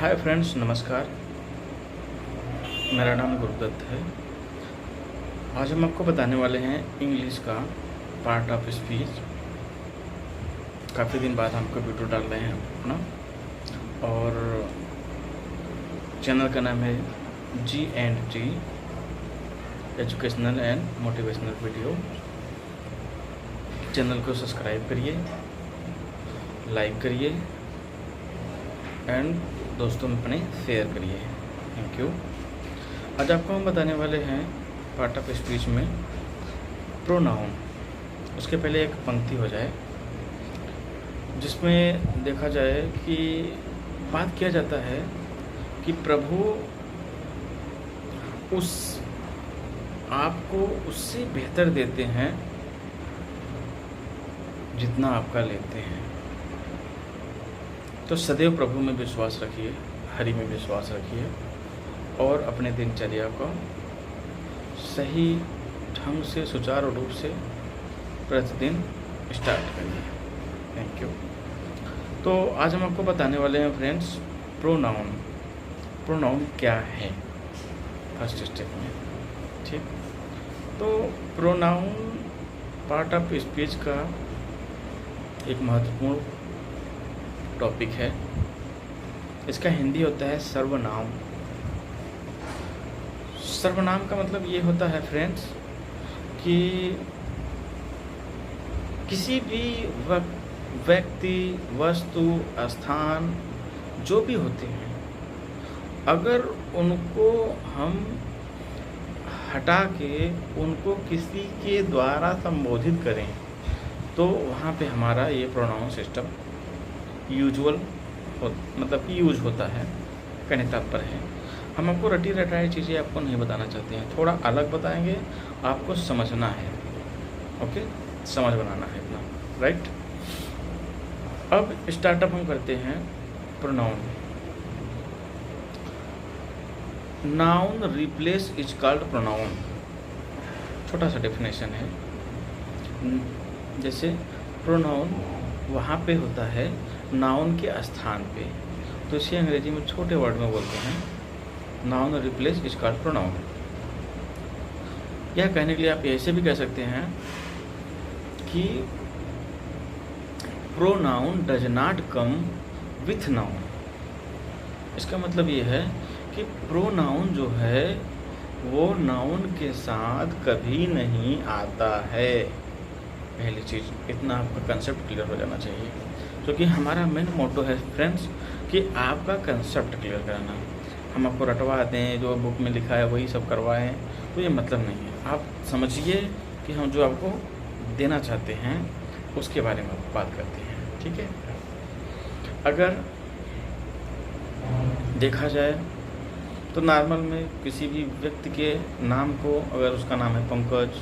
Hi friends, नमस्कार। मेरा नाम गुरुदत्त है। आज हम आपको बताने वाले हैं इंग्लिश का पार्ट ऑफ स्पीच। काफ़ी दिन बाद हम वीडियो डाल रहे हैं अपना, और चैनल का नाम है G&T educational and motivational video. Channel को सब्सक्राइब करिए, लाइक करिए एंड दोस्तों में अपने शेयर करिए। Thank you. आज आपको हम बताने वाले हैं पार्ट ऑफ स्पीच में प्रोनाउन। उसके पहले एक पंक्ति हो जाए जिसमें देखा जाए कि बात किया जाता है कि प्रभु उस आपको उससे बेहतर देते हैं जितना आपका लेते हैं। तो सदैव प्रभु में विश्वास रखिए, हरि में विश्वास रखिए और अपने दिनचर्या को सही ढंग से सुचारू रूप से प्रतिदिन स्टार्ट करिए। Thank you. तो आज हम आपको बताने वाले हैं फ्रेंड्स प्रोनाउन। प्रोनाउन क्या है फर्स्ट स्टेप में, ठीक। तो प्रोनाउन पार्ट ऑफ स्पीच का एक महत्वपूर्ण टॉपिक है। इसका हिंदी होता है सर्वनाम। सर्वनाम का मतलब ये होता है फ्रेंड्स कि किसी भी व्यक्ति, वस्तु, स्थान जो भी होते हैं, अगर उनको हम हटा के उनको किसी के द्वारा संबोधित करें तो वहाँ पे हमारा ये प्रोनाउन सिस्टम मतलब कि यूज होता है। कहने तात्पर्य है, हम आपको रटी रटाई चीज़ें आपको नहीं बताना चाहते हैं, थोड़ा अलग बताएंगे। आपको समझना है, ओके, समझ बनाना है इतना, राइट। अब स्टार्टअप हम करते हैं pronoun. Noun replace is called pronoun. छोटा सा डेफिनेशन है। जैसे प्रोनाउन वहाँ पे होता है नाउन के स्थान पे, तो इसे अंग्रेजी में छोटे वर्ड में बोलते हैं noun replace is called pronoun. यह कहने के लिए आप ऐसे भी कह सकते हैं कि pronoun does not come with noun. इसका मतलब ये है कि प्रोनाउन जो है वो नाउन के साथ कभी नहीं आता है। पहली चीज़, इतना आपका कंसेप्ट क्लियर हो जाना चाहिए, क्योंकि हमारा मेन मोटो है फ्रेंड्स कि आपका कंसेप्ट क्लियर कराना। हम आपको रटवा दें, जो बुक में लिखा है वही सब करवाएं, तो ये मतलब नहीं है। आप समझिए कि हम जो आपको देना चाहते हैं उसके बारे में बात करते हैं, ठीक है। अगर देखा जाए तो नॉर्मल में किसी भी व्यक्ति के नाम को, अगर उसका नाम है पंकज,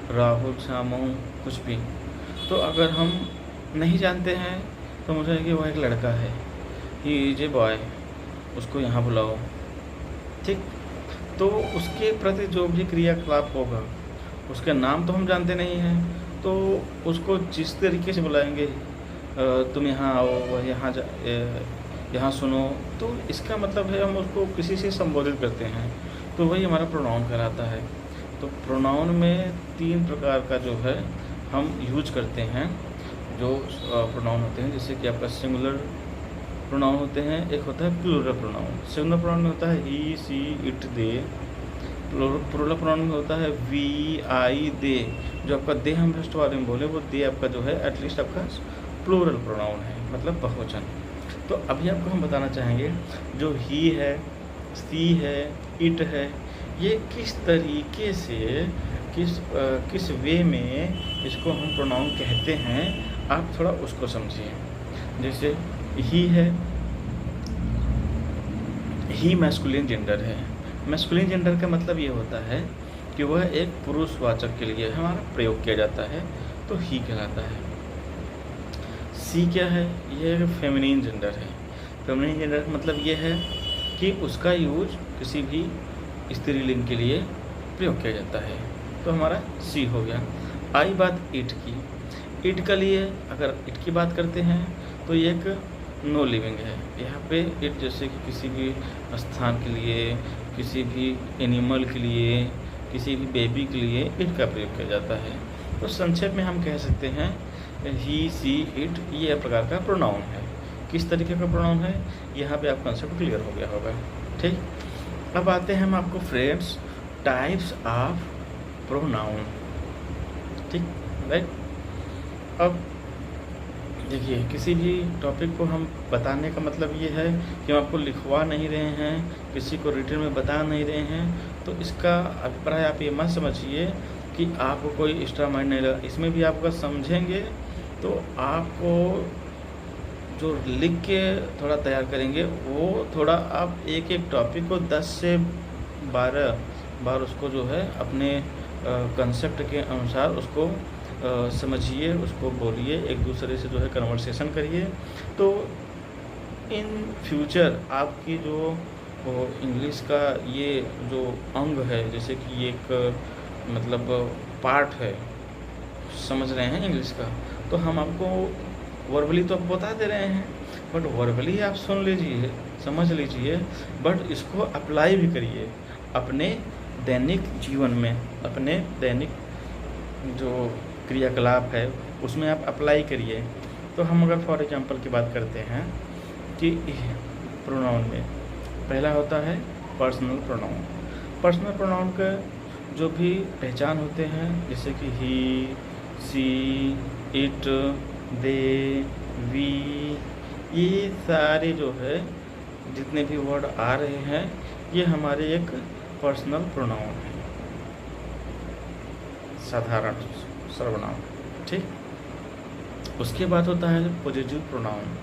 राहुल, श्यामू, कुछ भी, तो अगर हम नहीं जानते हैं तो मुझे कि वह एक लड़का है, ही इज ए बॉय, उसको यहाँ बुलाओ, ठीक। तो उसके प्रति जो भी क्रियाकलाप होगा, उसके नाम तो हम जानते नहीं हैं, तो उसको जिस तरीके से बुलाएंगे, तुम यहाँ आओ, वह यहाँ सुनो, तो इसका मतलब है हम उसको किसी से संबोधित करते हैं, तो वही हमारा प्रोनाउन कहलाता है। तो प्रोनाउन में 3 प्रकार का जो है हम यूज करते हैं, जो प्रोनाउन होते हैं। जैसे कि आपका सिंगुलर प्रोनाउन होते हैं, एक होता है प्लूरल प्रोनाउन। सिंगुलर प्रोनाउन में होता है ही, see, it, they. Plural pronoun में होता है वी, आई, दे। जो आपका दे हम फर्स्ट वाले में बोले, वो दे आपका जो है एटलीस्ट आपका प्लूरल प्रोनाउन है, मतलब बहुवचन। तो अभी आपको हम बताना चाहेंगे जो ही है, सी है, इट है, ये किस तरीके से किस वे में इसको हम प्रोनाउन कहते हैं, आप थोड़ा उसको समझिए। जैसे ही है, ही मैस्कुलिन जेंडर है। मैस्कुलिन जेंडर का मतलब ये होता है कि वह एक पुरुषवाचक के लिए हमारा प्रयोग किया जाता है, तो ही कहलाता है। सी क्या है? यह फेमिनिन जेंडर है। फेमिनिन जेंडर का मतलब ये है कि उसका यूज किसी भी स्त्रीलिंग के लिए प्रयोग किया जाता है, तो हमारा सी हो गया। आई बात इट की। इट के लिए अगर इट की बात करते हैं तो ये एक नो लिविंग है। यहाँ पे इट जैसे कि किसी भी स्थान के लिए, किसी भी एनिमल के लिए, किसी भी बेबी के लिए इट का प्रयोग किया जाता है। तो संक्षेप में हम कह सकते हैं ही, सी, इट ये एक प्रकार का प्रोनाउन है। किस तरीके का प्रोनाउन है, यहाँ पे आपका कंसेप्ट क्लियर हो गया होगा। ठीक, अब आते हैं हम आपको फ्रेंड्स टाइप्स ऑफ प्रोनाउन। ठीक, राइट। अब देखिए, किसी भी टॉपिक को हम बताने का मतलब ये है कि हम आपको लिखवा नहीं रहे हैं, किसी को रिटन में बता नहीं रहे हैं, तो इसका अभिप्राय आप ये मत समझिए कि आपको कोई एक्स्ट्रा माइंड नहीं लगा। इसमें भी आपका समझेंगे तो आपको जो लिख के थोड़ा तैयार करेंगे, वो थोड़ा आप एक एक टॉपिक को 10 से 12 बार उसको जो है अपने कंसेप्ट के अनुसार उसको समझिए, उसको बोलिए, एक दूसरे से जो है कन्वर्सेशन करिए। तो इन फ्यूचर आपकी जो इंग्लिश का ये जो अंग है, जैसे कि ये एक मतलब पार्ट है, समझ रहे हैं इंग्लिश का, तो हम आपको वर्बली तो आप बता दे रहे हैं, बट वर्बली आप सुन लीजिए, समझ लीजिए, बट इसको अप्लाई भी करिए अपने दैनिक जीवन में, अपने दैनिक जो क्रियाकलाप है उसमें आप अप्लाई करिए। तो हम अगर फॉर एग्जांपल की बात करते हैं कि प्रोनाउन में पहला होता है पर्सनल प्रोनाउन। पर्सनल प्रोनाउन का जो भी पहचान होते हैं, जैसे कि ही, सी, इट, दे, वी, ये सारे जो है जितने भी वर्ड आ रहे हैं, ये हमारे एक पर्सनल प्रोनाउन है, साधारण सर्वनाम। ठीक, उसके बाद होता है पॉजिटिव प्रोनाउन,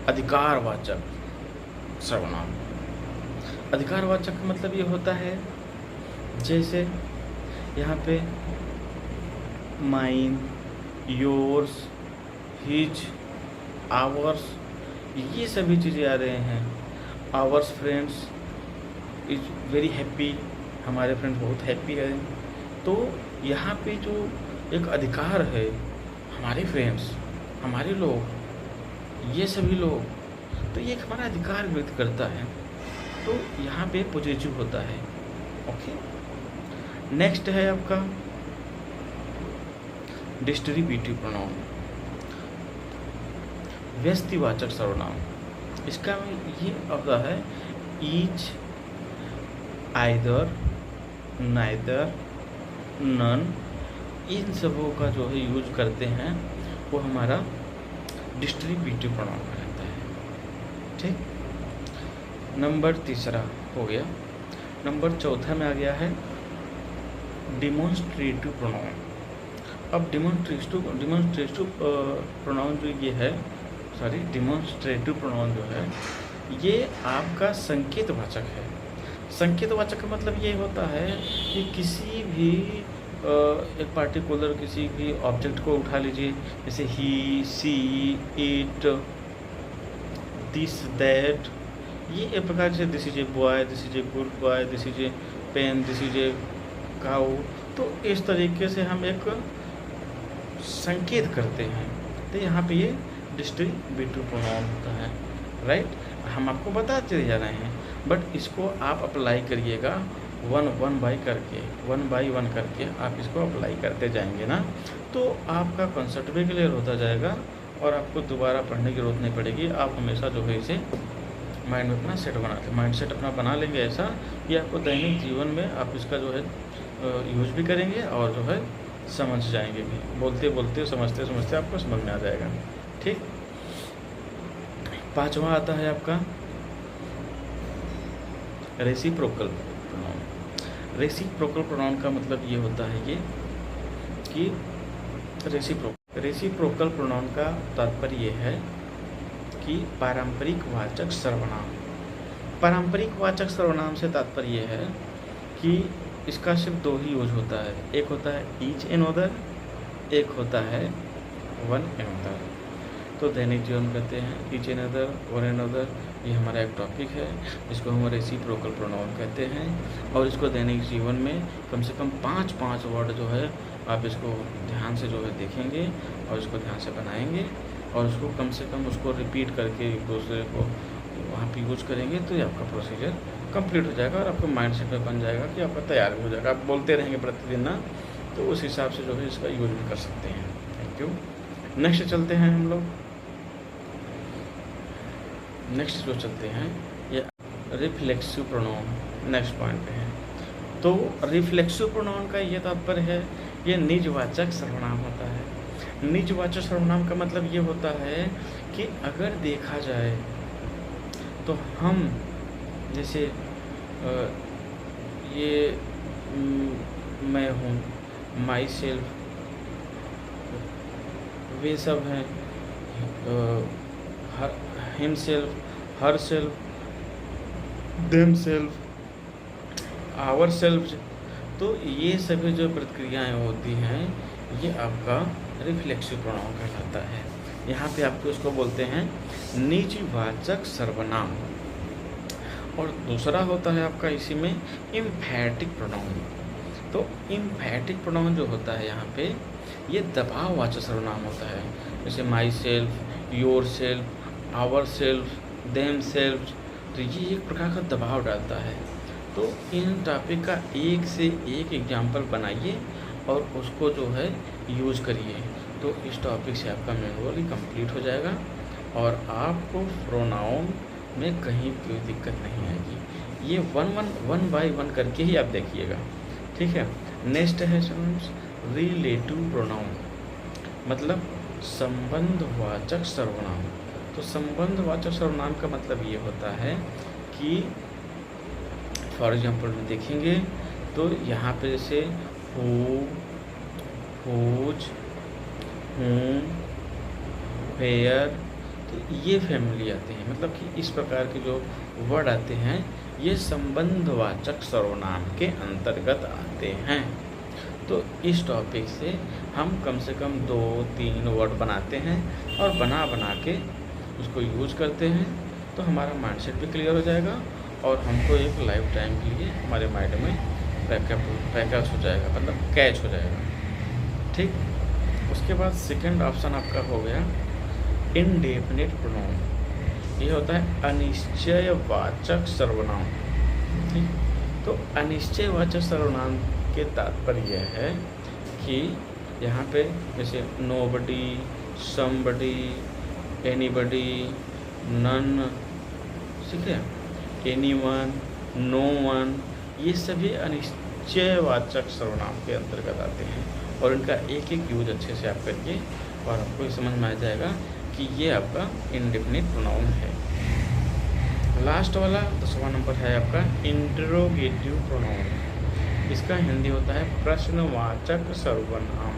अधिकारवाचक सर्वनाम। अधिकारवाचक का मतलब ये होता है, जैसे यहाँ पे माइन, योर्स, हिज, आवर्स, ये सभी चीज़ें आ रहे हैं। Hours friends is very happy, हमारे फ्रेंड्स बहुत हैप्पी है। तो यहाँ पे जो एक अधिकार है, हमारे फ्रेंड्स, हमारे लोग, ये सभी लोग, तो ये एक हमारा अधिकार व्यक्त करता है। तो यहाँ पे पॉजिटिव होता है। ओके, नेक्स्ट है आपका डिस्ट्रीब्यूटिव प्रोनाउन, व्यक्तिवाचक सर्वनाम। इसका ये होता है ईच, आइदर, नाइदर, नन, इन सबों का जो है यूज करते हैं, वो हमारा डिस्ट्रीब्यूटिव प्रोनाउन कहलाता है। ठीक, नंबर तीसरा हो गया। नंबर चौथा में आ गया है डिमॉन्स्ट्रेटिव प्रोनाउन। अब डिमॉन्स्ट्रेटिव प्रोनाउन जो ये है, डिमॉन्स्ट्रेटिव प्रोनाउन जो है, ये आपका संकेतवाचक है। संकेतवाचक का मतलब ये होता है कि किसी भी एक पार्टिकुलर किसी भी ऑब्जेक्ट को उठा लीजिए, जैसे ही, सी, इट, दिस, दैट, ये एक प्रकार से this is a boy, this is a good boy, this is a pen, this is a cow. तो इस तरीके से हम एक संकेत करते हैं। तो यहाँ पे ये डिस्ट्रीब्यूटिव प्रोनाउन होता है, राइट। हम आपको बताते जा रहे हैं, बट इसको आप अप्लाई करिएगा वन बाई वन करके आप इसको अप्लाई करते जाएंगे ना, तो आपका कॉन्सेप्ट भी क्लियर होता जाएगा और आपको दोबारा पढ़ने की जरूरत नहीं पड़ेगी। आप हमेशा जो है इसे माइंड में अपना माइंड सेट अपना बना लेंगे ऐसा कि आपको दैनिक जीवन में आप इसका जो है यूज भी करेंगे और जो है समझ जाएंगे भी, बोलते बोलते समझते समझते आपको समझ में आ जाएगा। ठीक, पांचवा आता है आपका रेसिप्रोकल प्रोनाउन। रेसिप्रोकल प्रोनाउन का मतलब ये होता है ये कि रेसिप्रोकल प्रोनाउन का तात्पर्य ये है कि पारंपरिक वाचक सर्वनाम। पारंपरिक वाचक सर्वनाम से तात्पर्य ये है कि इसका सिर्फ दो ही यूज होता है, एक होता है ईच एंड अदर, एक होता है वन एंड अदर। तो दैनिक जीवन कहते हैं each and other, one and other, ये हमारा एक टॉपिक है, इसको हम रेसिप्रोकल प्रोनाउन कहते हैं। और इसको दैनिक जीवन में कम से कम 5 वर्ड जो है आप इसको ध्यान से जो है देखेंगे और इसको ध्यान से बनाएंगे, और उसको कम से कम उसको रिपीट करके एक दूसरे को वहाँ पे यूज़ करेंगे तो ये आपका प्रोसीजर कंप्लीट हो जाएगा और आपको माइंड सेट में बन जाएगा कि आपका तैयार भी हो जाएगा। आप बोलते रहेंगे प्रतिदिन ना, तो उस हिसाब से जो है इसका यूज़ भी कर सकते हैं। Thank you. नेक्स्ट चलते हैं हम लोग। नेक्स्ट जो चलते हैं ये रिफ्लेक्सिव प्रोनाउन नेक्स्ट पॉइंट पे है। तो रिफ्लेक्सिव प्रोनाउन का ये तात्पर्य है, ये निजवाचक सर्वनाम होता है। निजवाचक सर्वनाम का मतलब ये होता है कि अगर देखा जाए तो हम जैसे ये मैं हूँ, माई सेल्फ, वे सब हैं, himself, herself, themself, ourself. तो ये सभी जो प्रतिक्रियाएं होती हैं ये आपका रिफ्लेक्सिव प्रोनाउन कहलाता है। यहाँ पे आपको इसको बोलते हैं निजवाचक सर्वनाम। और दूसरा होता है आपका इसी में एम्फैटिक प्रोनाउन। तो एम्फैटिक प्रोनाउन जो होता है यहाँ पे ये दबाववाचक सर्वनाम होता है। जैसे myself, yourself, ourself, themself. तो ये एक प्रकार का दबाव डालता है। तो इन टॉपिक का एक से एक एग्जाम्पल बनाइए और उसको जो है यूज़ करिए, तो इस टॉपिक से आपका मैनुअली कंप्लीट हो जाएगा और आपको प्रोनाउन में कहीं कोई दिक्कत नहीं आएगी। ये वन बाय वन करके ही आप देखिएगा, ठीक है। नेक्स्ट है स्टूडेंट्स रिलेटिव प्रोनाउन, मतलब संबंधवाचक सर्वनाम। तो संबंधवाचक सर्वनाम का मतलब ये होता है कि फॉर एग्जाम्पल में देखेंगे तो यहाँ पे जैसे हु, हुज, हूँ, वेयर, तो ये फैमिली आते हैं। मतलब कि इस प्रकार के जो वर्ड आते हैं ये संबंधवाचक सर्वनाम के अंतर्गत आते हैं। तो इस टॉपिक से हम कम से कम 2-3 वर्ड बनाते हैं और बना के उसको यूज़ करते हैं, तो हमारा माइंडसेट भी क्लियर हो जाएगा और हमको एक लाइफ टाइम के लिए हमारे माइंड में पैकअप हो जाएगा, मतलब कैच हो जाएगा, ठीक। उसके बाद सेकंड ऑप्शन आपका हो गया इनडेफिनिट प्रोनाउन। ये होता है अनिश्चयवाचक सर्वनाम, ठीक। तो अनिश्चयवाचक सर्वनाम के तात्पर्य यह है कि यहाँ पे जैसे नोबडी, समबडी, एनीबडी, नन, ठीक है, एनीवन, नो वन, ये सभी अनिश्चयवाचक सर्वनाम के अंतर्गत आते हैं और इनका एक एक यूज अच्छे से आप करिए और आपको ये समझ में आ जाएगा कि ये आपका इंडेफिनिट प्रोनाउन है। लास्ट वाला 10वां नंबर है आपका इंटरोगेटिव प्रोनाउन। इसका हिंदी होता है प्रश्नवाचक सर्वनाम।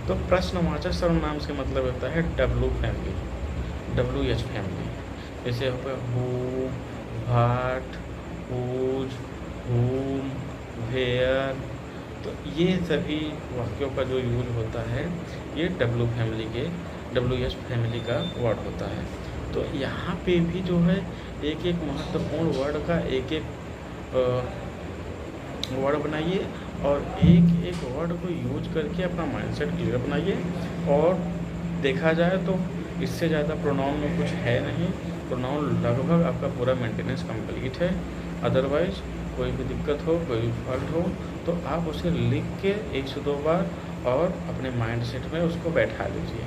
तो प्रश्नवाचक सर्वनाम से मतलब होता है WH फैमिली। जैसे होगा who, what, whose, whom, where। तो ये सभी वाक्यों का जो यूज होता है ये WH फैमिली का वर्ड होता है। तो यहाँ पे भी जो है एक एक महत्वपूर्ण वर्ड का एक वर्ड बनाइए और एक एक वर्ड को यूज करके अपना माइंडसेट क्लियर बनाइए। और देखा जाए तो इससे ज़्यादा प्रोनाउन में कुछ है नहीं। प्रोनाउन लगभग आपका पूरा मेंटेनेंस कंप्लीट है। अदरवाइज कोई भी दिक्कत हो, कोई भी फॉल्ट हो तो आप उसे लिख के 1 से 2 बार और अपने माइंडसेट में उसको बैठा लीजिए,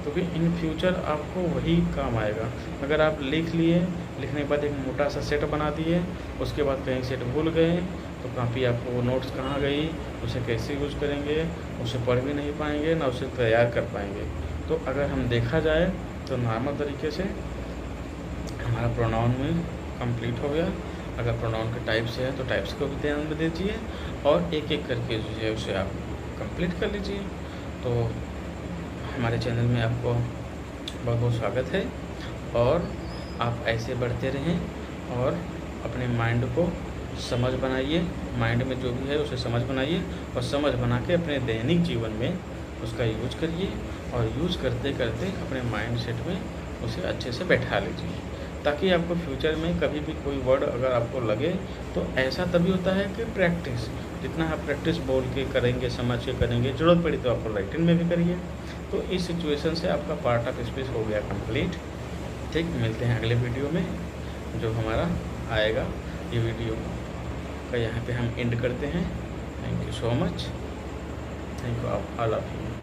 क्योंकि इन फ्यूचर आपको वही काम आएगा। अगर आप लिख लिए, लिखने के बाद एक मोटा सा सेट बना दिए, उसके बाद कहीं सेट भूल गए तो काफ़ी आपको वो नोट्स कहाँ गई, उसे कैसे यूज़ करेंगे, उसे पढ़ भी नहीं पाएंगे ना उसे तैयार कर पाएंगे। तो अगर हम देखा जाए तो नॉर्मल तरीके से हमारा प्रोनाउन में कंप्लीट हो गया। अगर प्रोनाउन के टाइप से है तो टाइप्स को भी ध्यान में दीजिए और एक एक करके जो है उसे आप कंप्लीट कर लीजिए। तो हमारे चैनल में आपको बहुत बहुत स्वागत है और आप ऐसे बढ़ते रहें और अपने माइंड को समझ बनाइए। माइंड में जो भी है उसे समझ बनाइए और समझ बना के अपने दैनिक जीवन में उसका यूज करिए और यूज करते करते अपने माइंड सेट में उसे अच्छे से बैठा लीजिए, ताकि आपको फ्यूचर में कभी भी कोई वर्ड अगर आपको लगे तो ऐसा तभी होता है कि प्रैक्टिस, जितना आप प्रैक्टिस बोल के करेंगे, समझ के करेंगे, ज़रूरत पड़ी तो आपको राइटिंग में भी करिए। तो इस सिचुएशन से आपका पार्ट ऑफ स्पीच हो गया कंप्लीट। ठीक, मिलते हैं अगले वीडियो में जो हमारा आएगा। ये वीडियो का यहाँ पे हम एंड करते हैं। Thank you so much. Thank you all of you.